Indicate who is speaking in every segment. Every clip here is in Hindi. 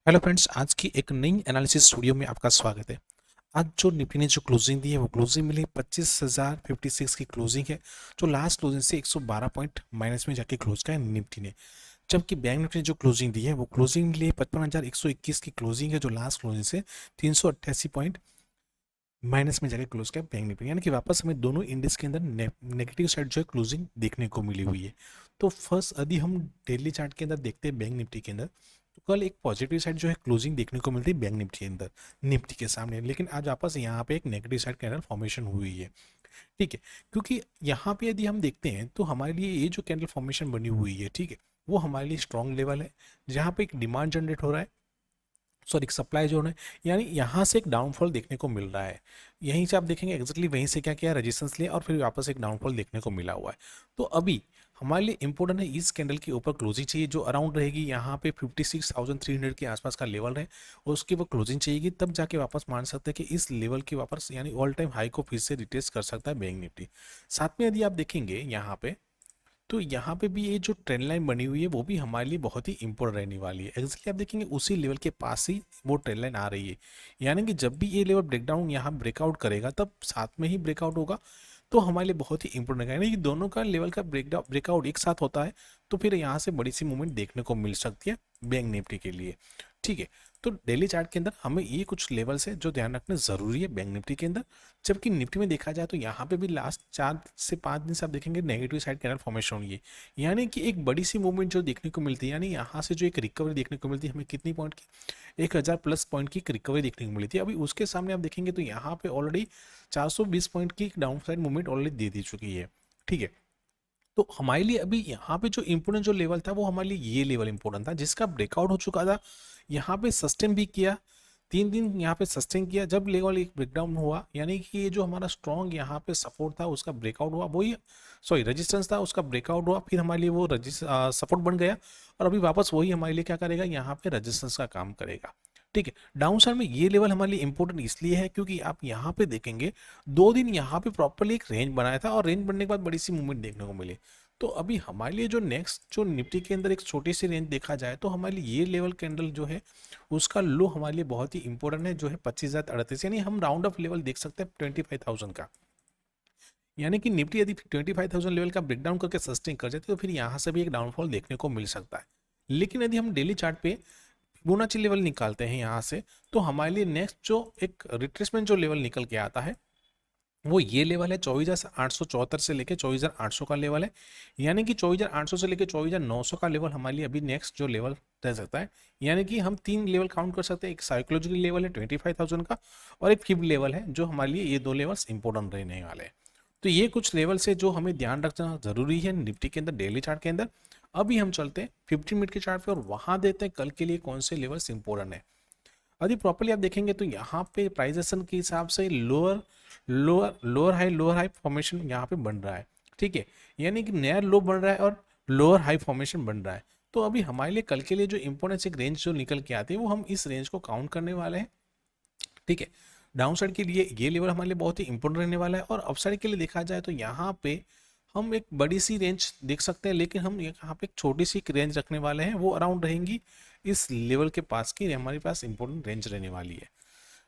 Speaker 1: हेलो फ्रेंड्स, आज की एक नई एनालिसिस स्टूडियो में आपका स्वागत है। आज जो निफ्टी ने जो क्लोजिंग दी है वो क्लोजिंग मिली 25,056 की क्लोजिंग है, जो लास्ट क्लोजिंग से 112 पॉइंट माइनस में जाके क्लोज का है निफ्टी ने। जबकि बैंक निफ्टी ने जो क्लोजिंग दी है वो क्लोजिंग मिली है 55,121 की क्लोजिंग है, जो लास्ट क्लोजिंग से 388 पॉइंट माइनस में जाके क्लोज का है बैंक निफ्टी। यानी कि वापस हमें दोनों इंडेक्स के अंदर नेगेटिव साइड जो है क्लोजिंग देखने को मिली हुई है। तो फर्स्ट यदि हम डेली चार्ट के अंदर देखते हैं बैंक निफ्टी के अंदर, तो कल एक पॉजिटिव साइड जो है क्लोजिंग देखने को मिलती है बैंक निफ्टी के अंदर निफ्टी के सामने, लेकिन आज वापस यहाँ पे एक नेगेटिव साइड कैंडल फॉर्मेशन हुई है। ठीक है, क्योंकि यहाँ पे यदि हम देखते हैं तो हमारे लिए ये जो कैंडल फॉर्मेशन बनी हुई है, ठीक है, वो हमारे लिए स्ट्रॉन्ग लेवल है जहाँ पे एक डिमांड जनरेट हो रहा है, सॉरी सप्लाई जोन है। यानी यहाँ से एक डाउनफॉल देखने को मिल रहा है। यहीं से आप देखेंगे एग्जैक्टली वहीं से क्या किया, रेजिस्टेंस लिया और फिर वापस एक डाउनफॉल देखने को मिला हुआ है। तो अभी हमारे लिए इंपॉर्टेंट है इस कैंडल के ऊपर क्लोजिंग चाहिए जो अराउंड रहेगी यहाँ पे 56,300 के आसपास का लेवल है, और उसके ऊपर क्लोजिंग चाहिएगी, तब जाके वापस मान सकते हैं कि इस लेवल की वापस यानी ऑल टाइम हाई को फिर से रिटेस्ट कर सकता है बैंक निफ्टी। साथ में यदि आप देखेंगे यहाँ पे, तो यहाँ पे भी ये जो ट्रेंड लाइन बनी हुई है वो भी हमारे लिए बहुत ही इंपॉर्टेंट रहने वाली है। एग्जैक्टली आप देखेंगे उसी लेवल के पास ही वो ट्रेंड लाइन आ रही है। यानी कि जब भी ये लेवल ब्रेकडाउन यहाँ ब्रेकआउट करेगा तब साथ में ही ब्रेकआउट होगा, तो हमारे लिए बहुत ही इंपॉर्टेंट है। यानी कि दोनों का लेवल का ब्रेकआउट एक साथ होता है, तो फिर यहाँ से बड़ी सी मूवमेंट देखने को मिल सकती है बैंक निफ्टी के लिए। ठीक है, तो डेली चार्ट के अंदर हमें ये कुछ लेवल्स है जो ध्यान रखना जरूरी है बैंक निफ्टी के अंदर। जबकि निफ्टी में देखा जाए तो यहाँ पे भी लास्ट 4 से 5 दिन से आप देखेंगे नेगेटिव साइड कैंडल फॉर्मेशन हुई है। यानी कि एक बड़ी सी मूवमेंट जो देखने को मिलती है, यानी यहाँ से जो एक रिकवरी देखने को मिलती है हमें कितनी पॉइंट की, 1,000 प्लस पॉइंट की एक रिकवरी देखने को मिली थी। अभी उसके सामने आप देखेंगे तो यहाँ पे ऑलरेडी 420 पॉइंट की एक डाउन साइड मूवमेंट ऑलरेडी दे चुकी है। ठीक है, तो हमारे लिए अभी यहाँ पे जो इम्पोर्टेंट जो लेवल था वो हमारे लिए ये लेवल इम्पोर्टेंट था जिसका ब्रेकआउट हो चुका था। यहाँ पे सस्टेन भी किया, 3 दिन यहाँ पे सस्टेन किया, जब लेवल एक ब्रेकडाउन हुआ यानी कि ये जो हमारा स्ट्रॉन्ग यहाँ पे सपोर्ट था उसका ब्रेकआउट हुआ, वही सॉरी रेजिस्टेंस था उसका ब्रेकआउट हुआ, फिर हमारे लिए वो सपोर्ट बन गया, और अभी वापस वही हमारे लिए क्या करेगा, यहाँ पे रेजिस्टेंस का काम करेगा। ठीक है, डाउन साइड में ये लेवल हमारे लिए इंपॉर्टेंट इसलिए है क्योंकि आप यहाँ पे देखेंगे 2 दिन यहाँ पे प्रॉपरली एक रेंज बनाया था और रेंज बनने के बाद बड़ी सी मूवमेंट देखने को मिली। तो अभी हमारे लिए जो नेक्स्ट जो निफ्टी के अंदर एक छोटी सी रेंज देखा जाए तो हमारे लिए ये लेवल कैंडल जो है उसका लो हमारे लिए बहुत ही इंपॉर्टेंट है, जो है 25,038, यानी हम राउंड ऑफ लेवल देख सकते हैं 25,000 का। यानी कि निफ्टी यदि 25,000 लेवल का ब्रेकडाउन करके सस्टेन कर जाते तो फिर यहाँ से भी एक डाउनफॉल देखने को मिल सकता है। लेकिन यदि हम डेली चार्ट पे फिबोनाची लेवल निकालते हैं यहाँ से, तो हमारे लिए नेक्स्ट जो एक रिट्रेसमेंट जो लेवल निकल के आता है वो ये लेवल है 24,874 से लेके 24,800 का लेवल है। यानी कि 24,800 से लेके 24,900 का लेवल हमारे लिए अभी नेक्स्ट जो लेवल रह सकता है। यानी कि हम 3 लेवल काउंट कर सकते हैं, एक साइकोलॉजिकल लेवल है 25,000 का और एक फिफ्थ लेवल है, जो हमारे लिए ये 2 लेवल्स इंपॉर्टेंट रहने वाले हैं। तो ये कुछ लेवल्स है जो हमें ध्यान रखना जरूरी है निफ्टी के अंदर डेली चार्ट के अंदर। अभी हम चलते हैं 15 मिनट के चार्ट पे और वहां देते हैं कल के लिए कौन से लेवल्स इंपॉर्टेंट है। यदि प्रॉपर्ली आप देखेंगे तो यहाँ पे प्राइस एक्शन के हिसाब से लोअर लोअर हाई फॉर्मेशन यहाँ पे बन रहा है। ठीक है, यानी कि नया लो बन रहा है और लोअर हाई फॉर्मेशन बन रहा है। तो अभी हमारे लिए कल के लिए जो इंपॉर्टेंस एक रेंज जो निकल के आती है वो हम इस रेंज को काउंट करने वाले हैं। ठीक है, डाउन साइड के लिए ये लेवल हमारे लिए बहुत ही इंपॉर्टेंट रहने वाला है, और अपसाइड के लिए देखा जाए तो यहाँ पे हम एक बड़ी सी रेंज देख सकते हैं, लेकिन हम यहाँ पे एक छोटी सी रेंज रखने वाले हैं, वो अराउंड रहेंगी इस लेवल के पास की हमारे पास इंपॉर्टेंट रेंज रहने वाली है।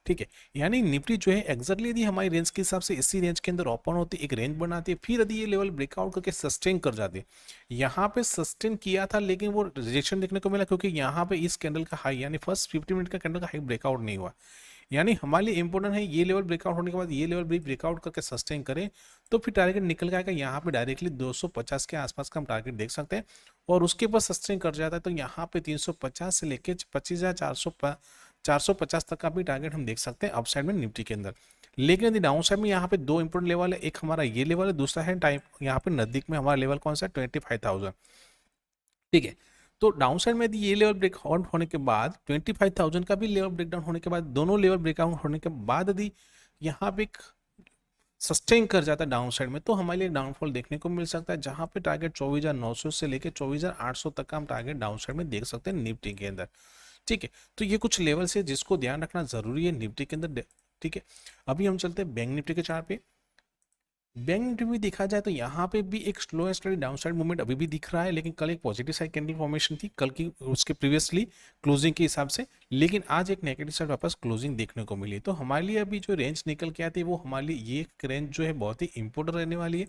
Speaker 1: ठीक है, यानी निफ्टी जो है एग्जैक्टली यदि हमारी रेंज के हिसाब से इसी रेंज के अंदर ओपन होती है, एक रेंज बनाती है, फिर यदि ये लेवल ब्रेकआउट करके सस्टेन कर जाती है, यहाँ पे सस्टेन किया था लेकिन वो रिजेक्शन देखने को मिला क्योंकि यहाँ पे इस कैंडल का हाई यानी फर्स्ट 50 मिनट का कैंडल का हाई ब्रेकआउट नहीं हुआ। यानी हमारे लिए इंपॉर्टेंट है ये लेवल ब्रेकआउट होने के बाद ये लेवल भी ब्रेकआउट करके सस्टेन करें, तो फिर टारगेट निकल के आएगा यहाँ पे डायरेक्टली 250 के आसपास का हम टारगेट देख सकते हैं, और उसके बाद सस्टेन कर जाता है तो यहाँ पे 350 से लेके 25,450 तक का भी टारगेट हम देख सकते हैं अपसाइड में निफ्टी के अंदर। लेकिन यदि डाउन साइड में यहाँ पे 2 इंपॉर्टेंट लेवल है, एक हमारा ये लेवल है, दूसरा है टाइम यहाँ पे नजदीक में हमारा लेवल कौन सा है 25,000। ठीक है, तो डाउन साइड में यदि ये लेवल ब्रेकआउट होने के बाद 25,000 का भी लेवल ब्रेकडाउन होने के बाद, दोनों लेवल ब्रेकआउट होने के बाद यदि यहाँ पे एक सस्टेन कर जाता है डाउन साइड में, तो हमारे लिए डाउनफॉल देखने को मिल सकता है, जहां पे टारगेट 24,900 से लेकर 24,800 तक का हम टारगेट डाउन साइड में देख सकते हैं निफ्टी के अंदर। ठीक है, तो ये कुछ लेवल्स है जिसको ध्यान रखना जरूरी है निफ्टी के अंदर। ठीक है, अभी हम चलते हैं बैंक निफ्टी के चार्ट पे। बैंक निफ्टी में देखा जाए तो यहाँ पे भी एक slow and study down side movement अभी भी दिख रहा है, लेकिन कल एक पॉजिटिव साइड कैंडल फॉर्मेशन थी कल की उसके प्रीवियसली क्लोजिंग के हिसाब से, लेकिन आज एक नेगेटिव साइड वापस क्लोजिंग देखने को मिली। तो हमारे लिए अभी जो रेंज निकल के आती है वो हमारे लिए ये रेंज जो है बहुत ही इंपॉर्टेंट रहने वाली है।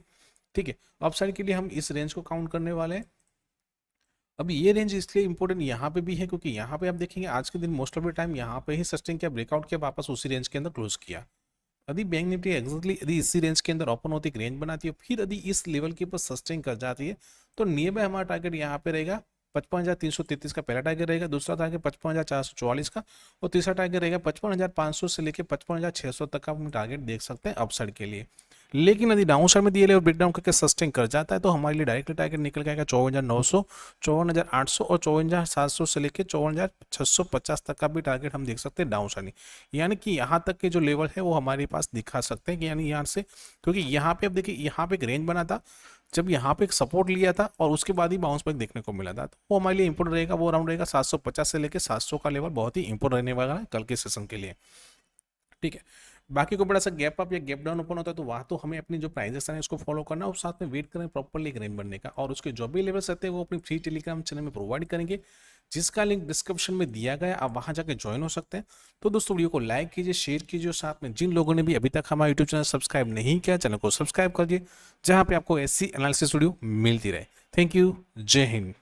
Speaker 1: ठीक है, अप साइड के लिए हम इस रेंज को काउंट करने वाले हैं। अभी ये रेंज इसलिए इंपॉर्टेंट यहाँ पे भी है क्योंकि यहाँ पे आप देखेंगे आज के दिन मोस्ट ऑफ द टाइम यहाँ पे ही सस्टेन किया, ब्रेकआउट किया, वापस उसी रेंज के अंदर क्लोज किया। यदि बैंक निफ्टी एग्जैक्टली यदि इसी रेंज के अंदर ओपन होती, एक रेंज बनाती है, फिर यदि इस लेवल के ऊपर सस्टेन कर जाती है तो नियर बाय हमारा टारगेट यहाँ पे रहेगा 55,333 का पहला टारगेट रहेगा, दूसरा टारगेट 55,444 का, और तीसरा टारगेट रहेगा 55,500 से लेकर 55,600 तक का हम टारगेट देख सकते हैं अपसाइड के लिए। लेकिन यदि डाउन साइड में दिए लेवल ब्रेकडाउन करके सस्टेन कर जाता है तो हमारे लिए डायरेक्टली टारगेट निकल के आएगा 54,900, 54,800 और 54,700 से लेकर 54,650 तक का भी टारगेट हम देख सकते हैं डाउन साइड। यानी कि यहाँ तक के जो लेवल है वो हमारे पास दिखा सकते हैं कि यानी यहाँ से, क्योंकि यहाँ पे अब देखिए यहाँ पे एक रेंज बना था, जब यहाँ पे एक सपोर्ट लिया था और उसके बाद ही बाउंस बैक देखने को मिला था, तो वो हमारे लिए इंपोर्टेंट रहेगा। वो अराउंड रहेगा 750 से लेकर 700 का लेवल बहुत ही इंपोर्टेंट रहने वाला है कल के सेशन के लिए। ठीक है, बाकी को बड़ा सा गैप अप या गैप डाउन ओपन होता है तो वहाँ तो हमें अपनी जो प्राइजेस है उसको फॉलो करना और साथ में वेट करें प्रॉपरली एक रेंज बनने का, और उसके जो भी लेवल्स रहते हैं वो अपनी फ्री टेलीग्राम चैनल में प्रोवाइड करेंगे, जिसका लिंक डिस्क्रिप्शन में दिया गया, आप वहाँ जाकर ज्वाइन हो सकते हैं। तो दोस्तों वीडियो को लाइक कीजिए, शेयर कीजिए, साथ में जिन लोगों ने भी अभी तक हमारा यूट्यूब चैनल सब्सक्राइब नहीं किया चैनल को सब्सक्राइब करिए, जहाँ पे आपको ऐसी एनालिसिस वीडियो मिलती रहे। थैंक यू, जय हिंद।